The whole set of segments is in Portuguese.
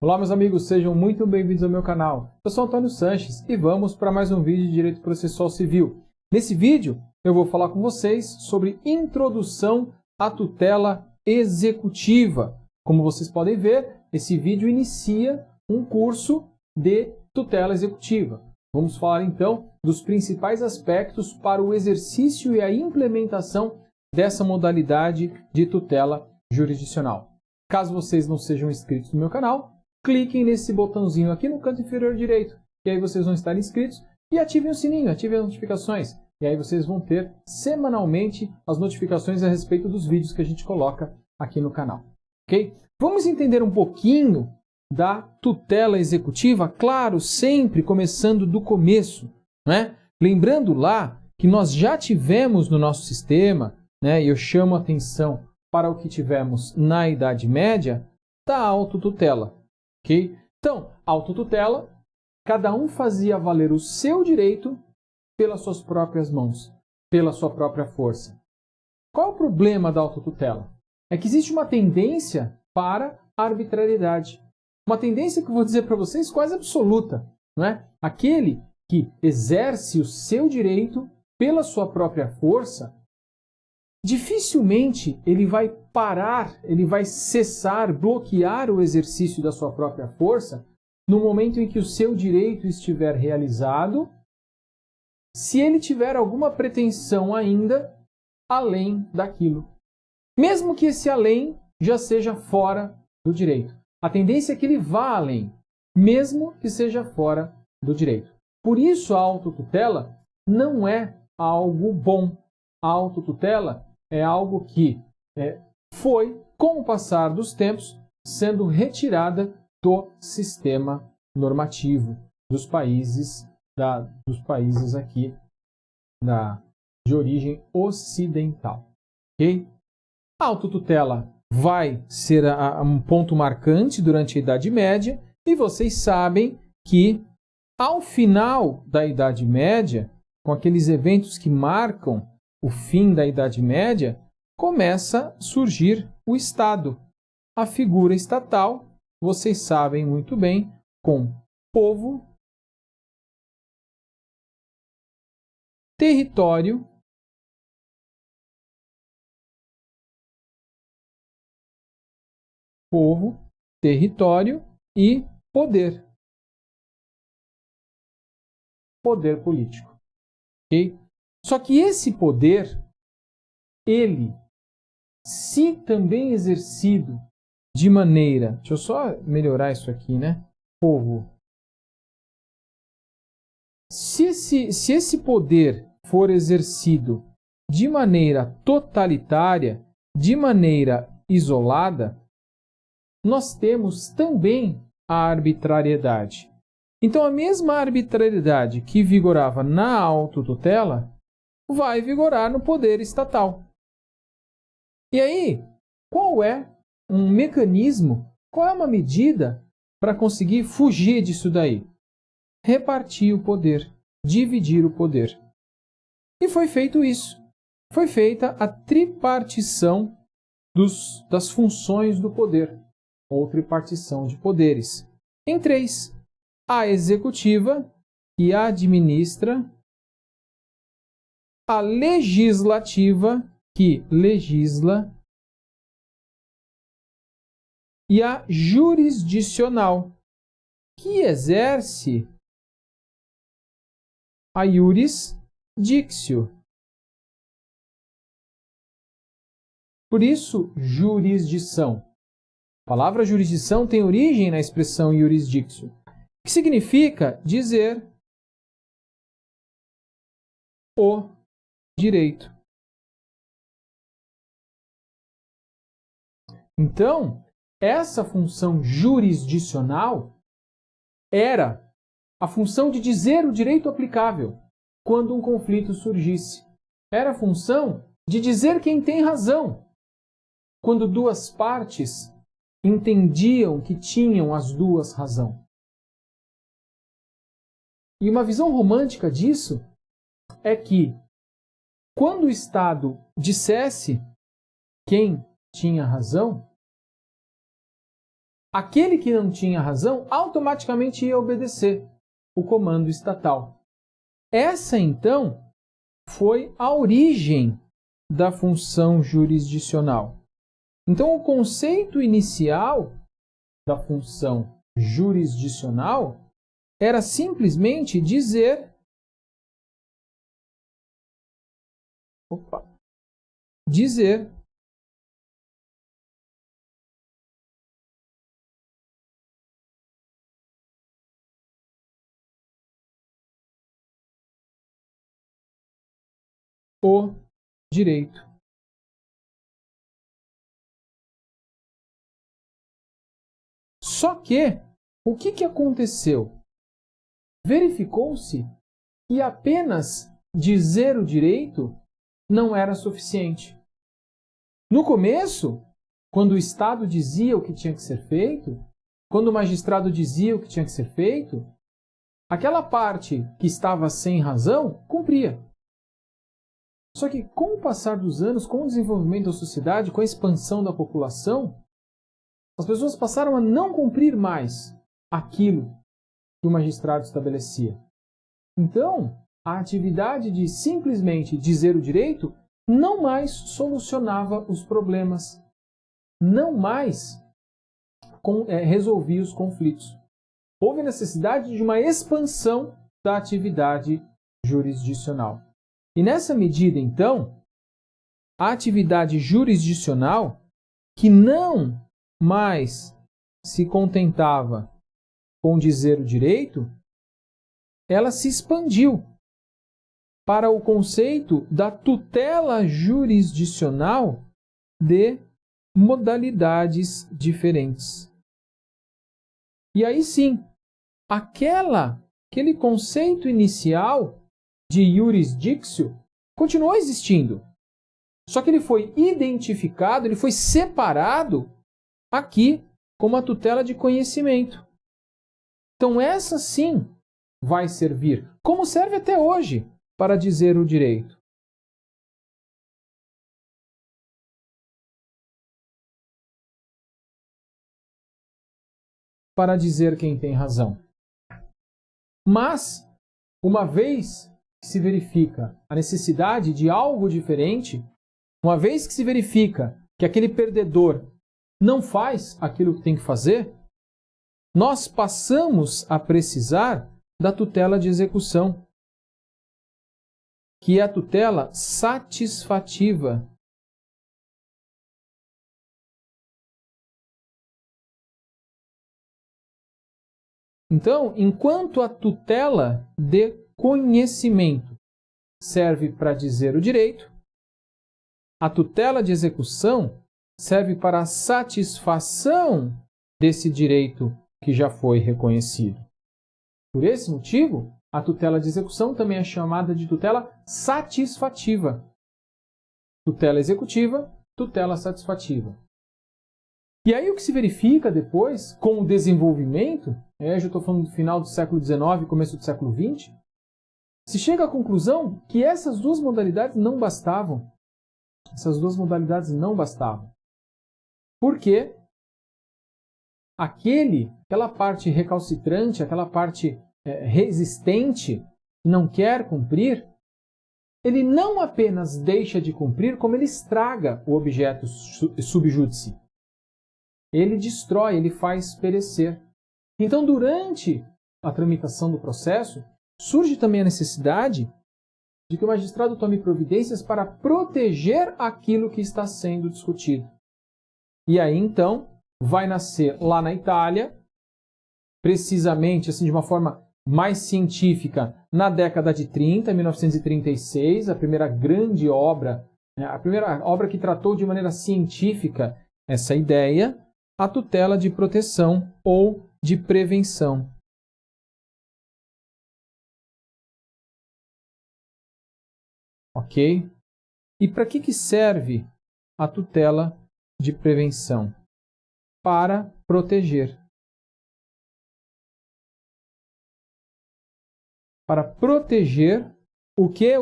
Olá meus amigos, sejam muito bem-vindos ao meu canal. Eu sou Antônio Sanches e vamos para mais um vídeo de Direito Processual Civil. Nesse vídeo eu vou falar com vocês sobre introdução à tutela executiva. Como vocês podem ver, esse vídeo inicia um curso de tutela executiva. Vamos falar então dos principais aspectos para o exercício e a implementação dessa modalidade de tutela jurisdicional. Caso vocês não sejam inscritos no meu canal, cliquem nesse botãozinho aqui no canto inferior direito, e aí vocês vão estar inscritos, e ativem o sininho, ativem as notificações, e aí vocês vão ter semanalmente as notificações a respeito dos vídeos que a gente coloca aqui no canal. Ok? Vamos entender um pouquinho da tutela executiva, claro, sempre começando do começo, né? Lembrando lá que nós já tivemos no nosso sistema, né, e eu chamo a atenção para o que tivemos na Idade Média, da autotutela. Okay? Então, autotutela, cada um fazia valer o seu direito pelas suas próprias mãos, pela sua própria força. Qual é o problema da autotutela? É que existe uma tendência para a arbitrariedade. Uma tendência que eu vou dizer para vocês quase absoluta. Não é? Aquele que exerce o seu direito pela sua própria força, dificilmente ele vai parar, ele vai cessar, bloquear o exercício da sua própria força no momento em que o seu direito estiver realizado, se ele tiver alguma pretensão ainda além daquilo. Mesmo que esse além já seja fora do direito. A tendência é que ele vá além, mesmo que seja fora do direito. Por isso a autotutela não é algo bom. A autotutela é algo que foi, com o passar dos tempos, sendo retirada do sistema normativo dos países aqui de origem ocidental. Okay? A autotutela vai ser um ponto marcante durante a Idade Média e vocês sabem que, ao final da Idade Média, com aqueles eventos que marcam o fim da Idade Média, começa a surgir o Estado. A figura estatal, vocês sabem muito bem, com povo, território, e poder. Poder político. Okay? Só que esse poder, ele, se também exercido de maneira... Deixa eu só melhorar isso aqui, né? Povo. Se esse poder for exercido de maneira totalitária, de maneira isolada, nós temos também a arbitrariedade. Então, a mesma arbitrariedade que vigorava na autotutela vai vigorar no poder estatal. E aí, qual é um mecanismo, qual é uma medida para conseguir fugir disso daí? Repartir o poder, dividir o poder. E foi feito isso. Foi feita a tripartição das funções do poder, ou tripartição de poderes, em três. A executiva, que administra, a legislativa, que legisla, e a jurisdicional, que exerce a iuris dictio. Por isso, jurisdição. A palavra jurisdição tem origem na expressão iuris dictio, que significa dizer o direito. Então, essa função jurisdicional era a função de dizer o direito aplicável quando um conflito surgisse. Era a função de dizer quem tem razão quando duas partes entendiam que tinham as duas razão. E uma visão romântica disso é que, quando o Estado dissesse quem tinha razão, aquele que não tinha razão automaticamente ia obedecer o comando estatal. Essa, então, foi a origem da função jurisdicional. Então, o conceito inicial da função jurisdicional era simplesmente dizer o direito. Só que, o que aconteceu? Verificou-se que apenas dizer o direito não era suficiente. No começo, quando o Estado dizia o que tinha que ser feito, quando o magistrado dizia o que tinha que ser feito, aquela parte que estava sem razão cumpria. Só que com o passar dos anos, com o desenvolvimento da sociedade, com a expansão da população, as pessoas passaram a não cumprir mais aquilo que o magistrado estabelecia. Então, a atividade de simplesmente dizer o direito não mais solucionava os problemas, não mais resolvia os conflitos. Houve necessidade de uma expansão da atividade jurisdicional. E nessa medida, então, a atividade jurisdicional, que não mais se contentava com dizer o direito, ela se expandiu para o conceito da tutela jurisdicional de modalidades diferentes. E aí sim, aquele conceito inicial de iuris dictio continuou existindo. Só que ele foi identificado, ele foi separado aqui como a tutela de conhecimento. Então essa sim vai servir, como serve até hoje, para dizer o direito. Para dizer quem tem razão. Mas, uma vez que se verifica a necessidade de algo diferente, uma vez que se verifica que aquele perdedor não faz aquilo que tem que fazer, nós passamos a precisar da tutela de execução, que é a tutela satisfativa. Então, enquanto a tutela de conhecimento serve para dizer o direito, a tutela de execução serve para a satisfação desse direito que já foi reconhecido. Por esse motivo, a tutela de execução também é chamada de tutela satisfativa. Tutela executiva, tutela satisfativa. E aí o que se verifica depois, com o desenvolvimento, já estou falando do final do século XIX, começo do século XX, se chega à conclusão que essas duas modalidades não bastavam. Essas duas modalidades não bastavam. Porque aquela parte recalcitrante, aquela parte resistente, não quer cumprir, ele não apenas deixa de cumprir, como ele estraga o objeto subjúdice. Ele destrói, ele faz perecer. Então, durante a tramitação do processo, surge também a necessidade de que o magistrado tome providências para proteger aquilo que está sendo discutido. E aí, então, vai nascer lá na Itália, precisamente assim de uma forma mais científica, na década de 30, 1936, a primeira grande obra, a primeira obra que tratou de maneira científica essa ideia, a tutela de proteção ou de prevenção. Ok? E para que serve a tutela de prevenção? Para proteger. Para proteger o quê?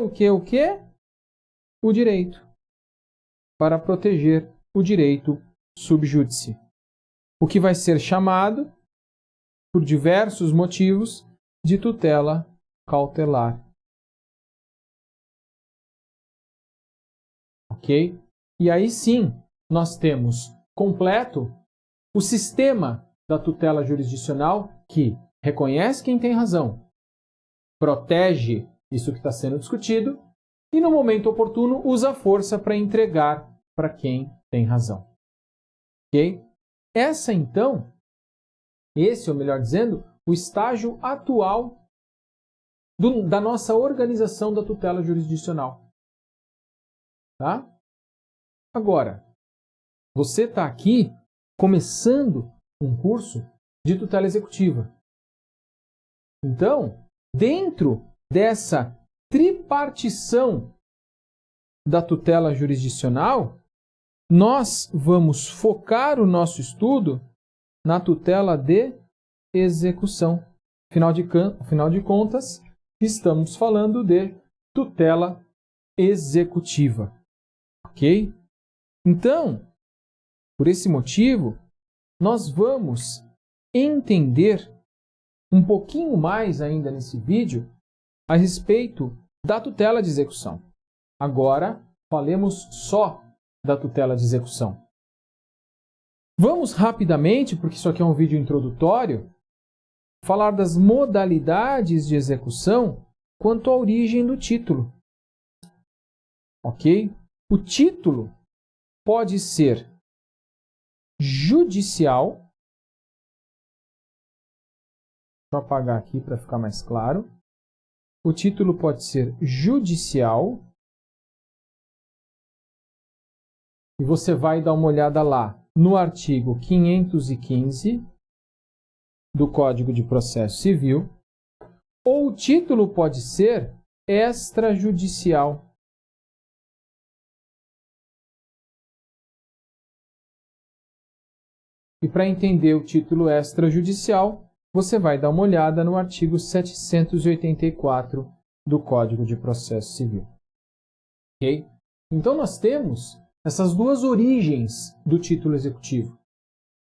O direito. Para proteger o direito subjúdice. o que vai ser chamado, por diversos motivos, de tutela cautelar. Ok? E aí sim, nós temos completo o sistema da tutela jurisdicional que reconhece quem tem razão, protege isso que está sendo discutido e, no momento oportuno, usa a força para entregar para quem tem razão. Ok? Esse, ou melhor dizendo, o estágio atual da nossa organização da tutela jurisdicional. Tá? Agora, você está aqui começando um curso de tutela executiva. Então, dentro dessa tripartição da tutela jurisdicional, nós vamos focar o nosso estudo na tutela de execução. Afinal de contas, estamos falando de tutela executiva. Ok? Então, por esse motivo, nós vamos entender um pouquinho mais ainda nesse vídeo a respeito da tutela de execução. Agora, falemos só da tutela de execução. Vamos rapidamente, porque isso aqui é um vídeo introdutório, falar das modalidades de execução quanto à origem do título. Ok? O título pode ser judicial. Deixa eu apagar aqui para ficar mais claro. O título pode ser judicial. E você vai dar uma olhada lá no artigo 515 do Código de Processo Civil. Ou o título pode ser extrajudicial. E para entender o título extrajudicial, você vai dar uma olhada no artigo 784 do Código de Processo Civil. Ok? Então nós temos essas duas origens do título executivo.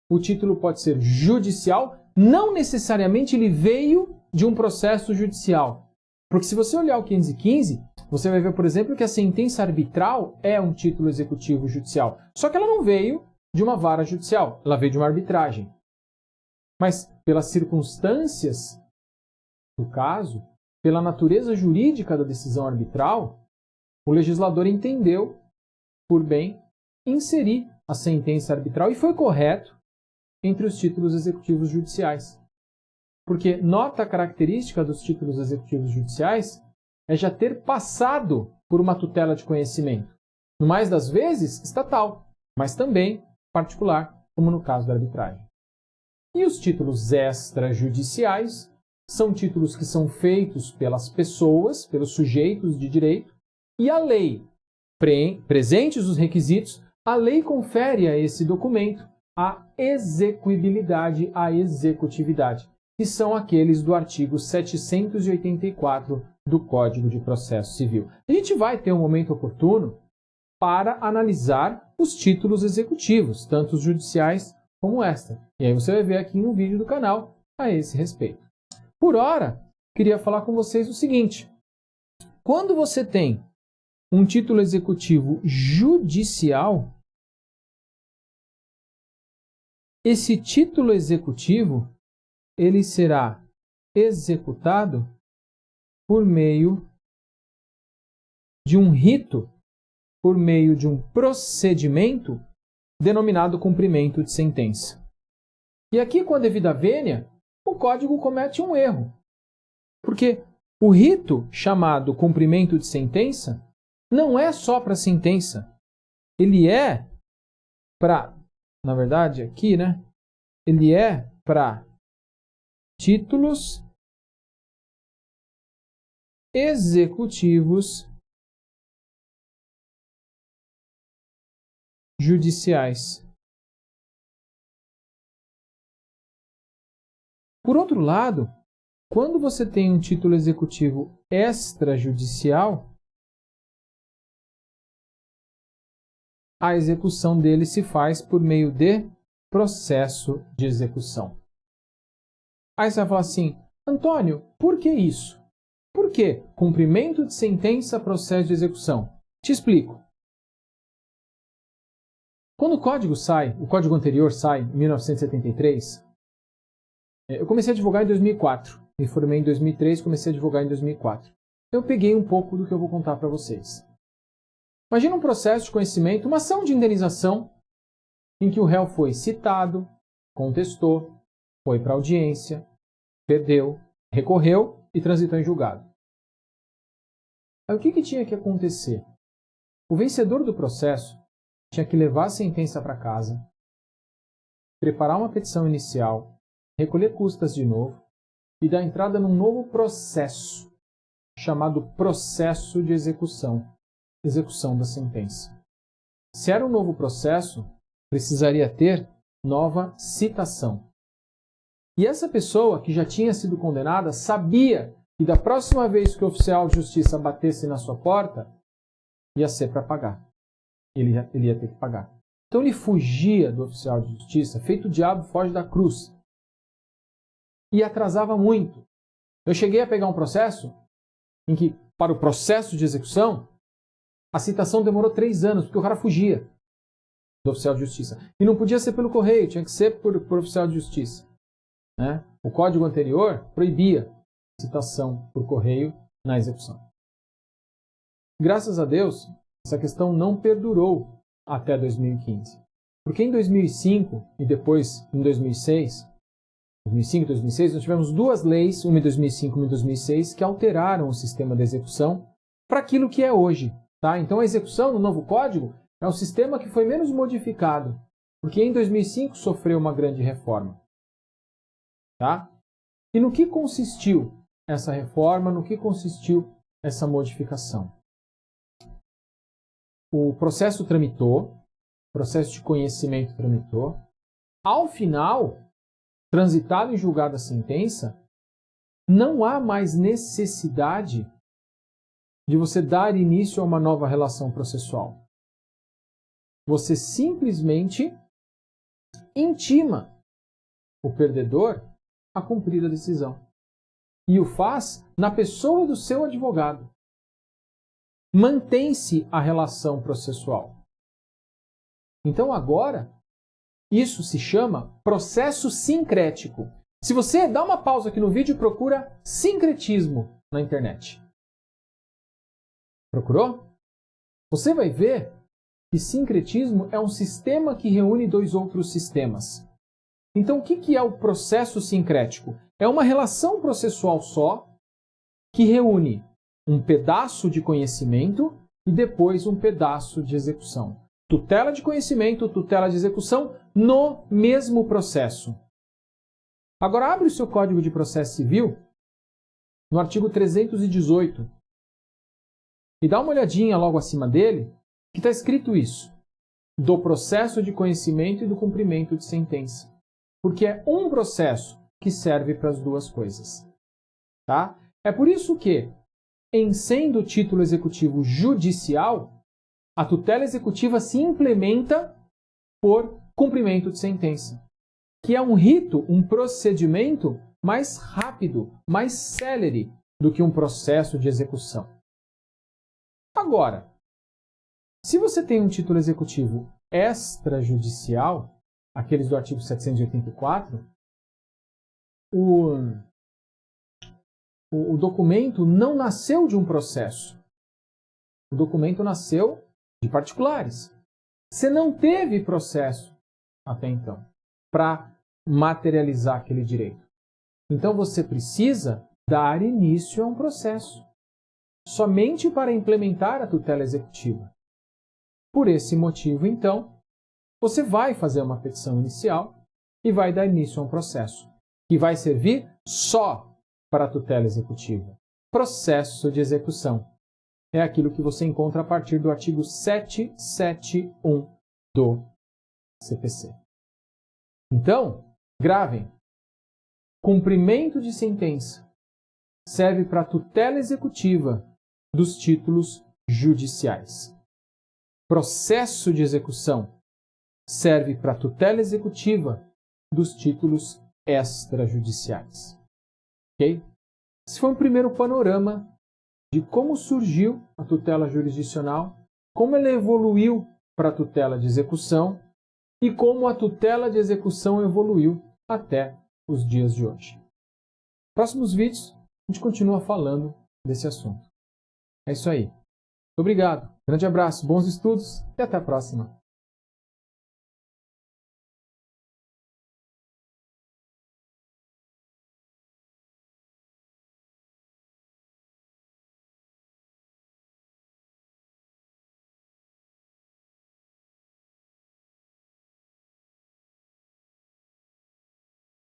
O título pode ser judicial, não necessariamente ele veio de um processo judicial. Porque se você olhar o 515, você vai ver, por exemplo, que a sentença arbitral é um título executivo judicial. Só que ela não veio de uma vara judicial, ela veio de uma arbitragem. Mas, pelas circunstâncias do caso, pela natureza jurídica da decisão arbitral, o legislador entendeu por bem inserir a sentença arbitral e foi correto entre os títulos executivos judiciais. Porque nota característica dos títulos executivos judiciais é já ter passado por uma tutela de conhecimento. No mais das vezes, estatal, mas também particular, como no caso da arbitragem. E os títulos extrajudiciais são títulos que são feitos pelas pessoas, pelos sujeitos de direito, e a lei, presentes os requisitos, a lei confere a esse documento a execuibilidade, a executividade, que são aqueles do artigo 784 do Código de Processo Civil. A gente vai ter um momento oportuno para analisar os títulos executivos, tanto os judiciais como extra. E aí você vai ver aqui no vídeo do canal a esse respeito. Por hora, queria falar com vocês o seguinte. Quando você tem um título executivo judicial, esse título executivo ele será executado por meio de um rito, por meio de um procedimento denominado cumprimento de sentença. E aqui, com a devida vênia, o código comete um erro. Porque o rito chamado cumprimento de sentença não é só para sentença. Ele é para, na verdade, aqui, né? Ele é para títulos executivos judiciais. Por outro lado, quando você tem um título executivo extrajudicial, a execução dele se faz por meio de processo de execução. Aí você vai falar assim, Antônio, por que isso? Por que cumprimento de sentença, processo de execução? Te explico. Quando o código anterior sai, em 1973, eu comecei a advogar em 2004. Me formei em 2003, comecei a advogar em 2004. Eu peguei um pouco do que eu vou contar para vocês. Imagina um processo de conhecimento, uma ação de indenização, em que o réu foi citado, contestou, foi para a audiência, perdeu, recorreu e transitou em julgado. Aí o que tinha que acontecer? O vencedor do processo tinha que levar a sentença para casa, preparar uma petição inicial, recolher custas de novo e dar entrada num novo processo, chamado processo de execução da sentença. Se era um novo processo, precisaria ter nova citação. E essa pessoa que já tinha sido condenada sabia que da próxima vez que o oficial de justiça batesse na sua porta, ia ser para pagar. Ele ia ter que pagar. Então ele fugia do oficial de justiça, feito o diabo foge da cruz. E atrasava muito. Eu cheguei a pegar um processo em que, para o processo de execução, a citação demorou 3 anos, porque o cara fugia do oficial de justiça. E não podia ser pelo correio, tinha que ser por oficial de justiça. Né? O código anterior proibia citação por correio na execução. Graças a Deus, essa questão não perdurou até 2015. Porque em 2005 e depois em 2006, nós tivemos 2 leis, uma em 2005 e uma em 2006, que alteraram o sistema de execução para aquilo que é hoje. Tá? Então a execução no novo código é um sistema que foi menos modificado, porque em 2005 sofreu uma grande reforma. Tá? E no que consistiu essa reforma, no que consistiu essa modificação? O processo tramitou, o processo de conhecimento tramitou. Ao final, transitado em julgada a sentença, não há mais necessidade de você dar início a uma nova relação processual. Você simplesmente intima o perdedor a cumprir a decisão. E o faz na pessoa do seu advogado. Mantém-se a relação processual. Então agora, isso se chama processo sincrético. Se você dá uma pausa aqui no vídeo e procura sincretismo na internet. Procurou? Você vai ver que sincretismo é um sistema que reúne 2 outros sistemas. Então, o que é o processo sincrético? É uma relação processual só que reúne um pedaço de conhecimento e depois um pedaço de execução. Tutela de conhecimento, tutela de execução no mesmo processo. Agora, abre o seu Código de Processo Civil no artigo 318 e dá uma olhadinha logo acima dele, que está escrito isso, do processo de conhecimento e do cumprimento de sentença. Porque é um processo que serve para as 2 coisas. Tá? É por isso que, em sendo título executivo judicial, a tutela executiva se implementa por cumprimento de sentença, que é um rito, um procedimento mais rápido, mais célere do que um processo de execução. Agora, se você tem um título executivo extrajudicial, aqueles do artigo 784, o documento não nasceu de um processo. O documento nasceu de particulares. Você não teve processo até então para materializar aquele direito. Então você precisa dar início a um processo, somente para implementar a tutela executiva. Por esse motivo, então, você vai fazer uma petição inicial e vai dar início a um processo, que vai servir só para a tutela executiva. Processo de execução. É aquilo que você encontra a partir do artigo 771 do CPC. Então, gravem. Cumprimento de sentença serve para a tutela executiva dos títulos judiciais. Processo de execução serve para a tutela executiva dos títulos extrajudiciais. Ok? Esse foi um primeiro panorama de como surgiu a tutela jurisdicional, como ela evoluiu para a tutela de execução e como a tutela de execução evoluiu até os dias de hoje. Próximos vídeos, a gente continua falando desse assunto. É isso aí. Obrigado, grande abraço, bons estudos e até a próxima.